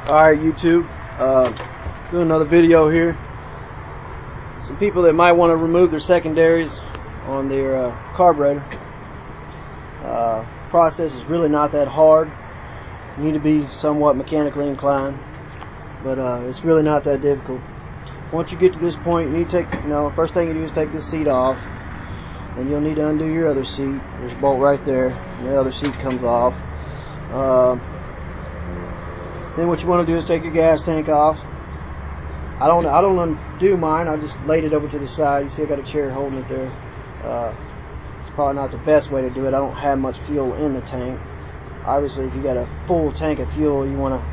Alright, YouTube, doing another video here. Some people that might want to remove their secondaries on their carburetor. Process is really not that hard. You need to be somewhat mechanically inclined, but it's really not that difficult. Once you get to this point, you need to take, first thing you do is take this seat off, and you'll need to undo your other seat. There's a bolt right there, and the other seat comes off. Then what you want to do is take your gas tank off. I don't undo mine. I just laid it over to the side. You see I got a chair holding it there. It's probably not the best way to do it. I don't have much fuel in the tank. Obviously, if you got a full tank of fuel, you want to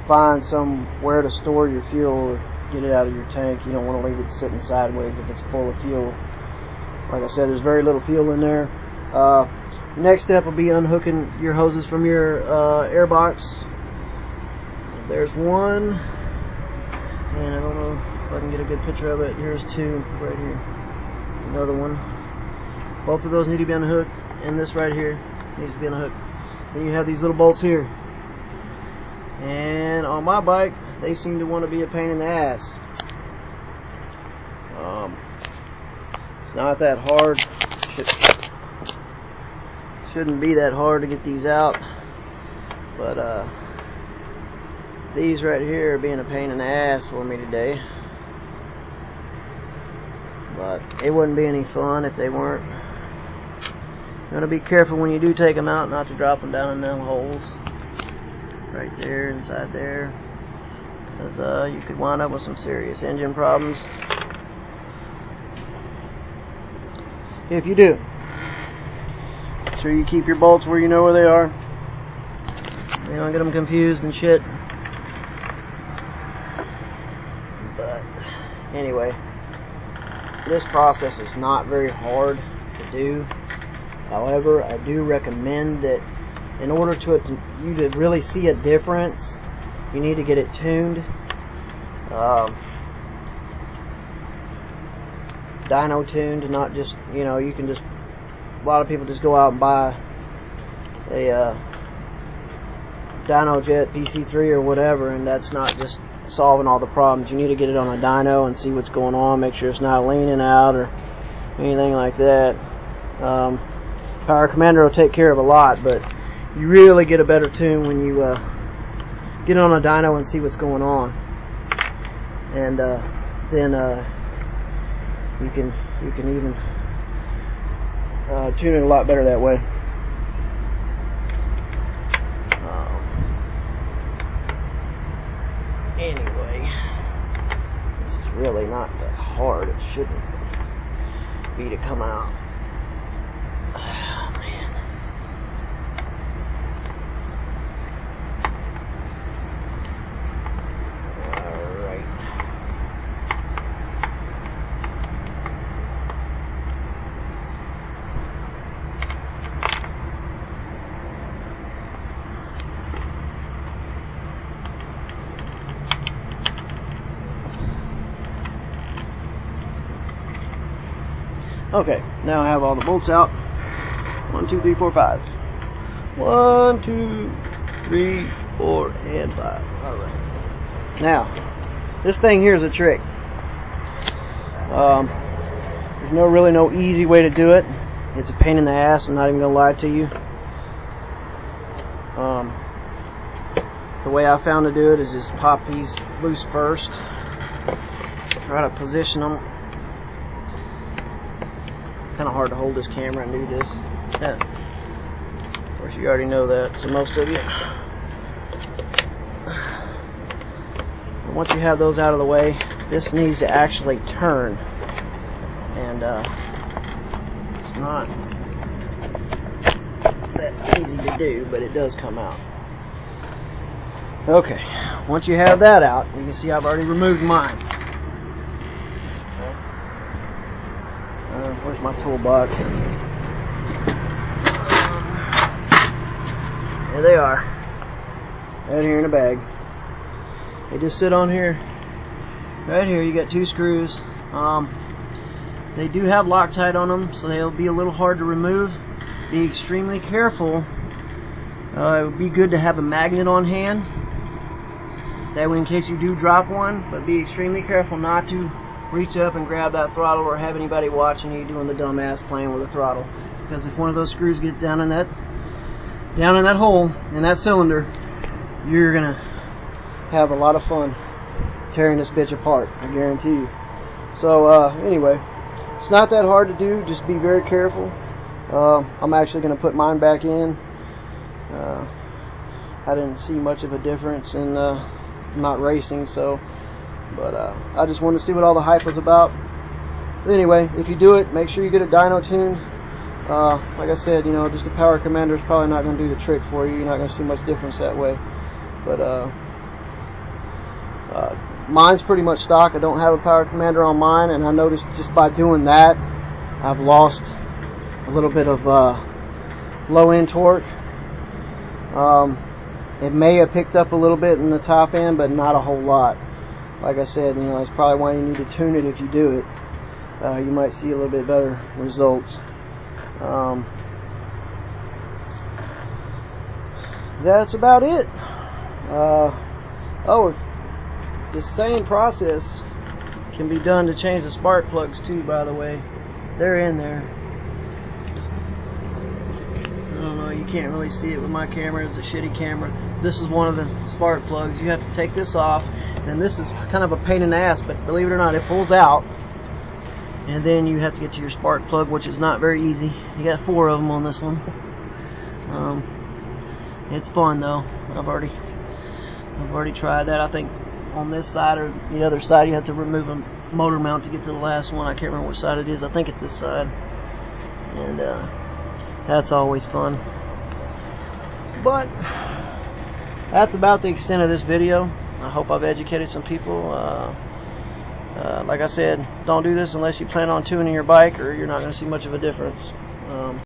find somewhere to store your fuel or get it out of your tank. You don't want to leave it sitting sideways if it's full of fuel. Like I said, there's very little fuel in there. Next step will be unhooking your hoses from your air box. There's one, and I don't know if I can get a good picture of it. Here's two right here. Another one. Both of those need to be unhooked, and this right here needs to be unhooked. Then you have these little bolts here. And on my bike, they seem to want to be a pain in the ass. It's not that hard. Shouldn't be that hard to get these out, but these right here are being a pain in the ass for me today. But it wouldn't be any fun if they weren't. You want to be careful when you do take them out not to drop them down in them holes right there inside there, because you could wind up with some serious engine problems if you do. Make sure you keep your bolts where you know where they are. You don't get them confused and shit. But anyway, this process is not very hard to do. However, I do recommend that in order you to really see a difference, you need to get it tuned. Dyno tuned, not just, you can just, a lot of people just go out and buy a Dyno Jet PC3 or whatever, and that's not just solving all the problems. You need to get it on a dyno and see what's going on, make sure it's not leaning out or anything like that. Power Commander will take care of a lot, but you really get a better tune when you get it on a dyno and see what's going on, and then you can even tune it a lot better that way. Anyway, this is really not that hard. It shouldn't be to come out. Oh, man. Alright. Okay, now I have all the bolts out. 1, 2, 3, 4, 5. 1, 2, 3, 4, and 5. Alright. Now, this thing here is a trick. There's really no easy way to do it. It's a pain in the ass, I'm not even going to lie to you. The way I found to do it is just pop these loose first. Try to position them. Kind of hard to hold this camera and do this. Yeah. Of course, you already know that, so most of you. And once you have those out of the way, this needs to actually turn, and it's not that easy to do, but it does come out. Okay, once you have that out, you can see I've already removed mine. Where's my toolbox? There they are, right here in a bag. They just sit on here. Right here, you got 2 screws. They do have Loctite on them, so they'll be a little hard to remove. Be extremely careful. It would be good to have a magnet on hand. That way, in case you do drop one, but be extremely careful not to reach up and grab that throttle or have anybody watching you doing the dumbass playing with the throttle. Because if one of those screws get down in that hole in that cylinder, you're gonna have a lot of fun tearing this bitch apart, I guarantee you. So anyway, it's not that hard to do, just be very careful. I'm actually gonna put mine back in. I didn't see much of a difference in not racing, so but I just wanted to see what all the hype was about. But anyway, if you do it, make sure you get a dyno tune. Like I said, you know, just a power commander is probably not going to do the trick for you. You're not going to see much difference that way. But mine's pretty much stock. I don't have a power commander on mine, and I noticed just by doing that, I've lost a little bit of low end torque. It may have picked up a little bit in the top end, but not a whole lot. Like I said, you know, that's probably why you need to tune it if you do it. You might see a little bit better results. That's about it. Oh, the same process can be done to change the spark plugs too, by the way. They're in there. I don't know, you can't really see it with my camera. It's a shitty camera. This is one of the spark plugs. You have to take this off, and this is kind of a pain in the ass, but believe it or not, it pulls out. And then you have to get to your spark plug, which is not very easy. You got 4 of them on this one. It's fun though. I've already tried that. I think on this side or the other side you have to remove a motor mount to get to the last one. I can't remember which side it is. I think it's this side. And that's always fun. But that's about the extent of this video. I hope I've educated some people. Like I said, don't do this unless you plan on tuning your bike, or you're not going to see much of a difference.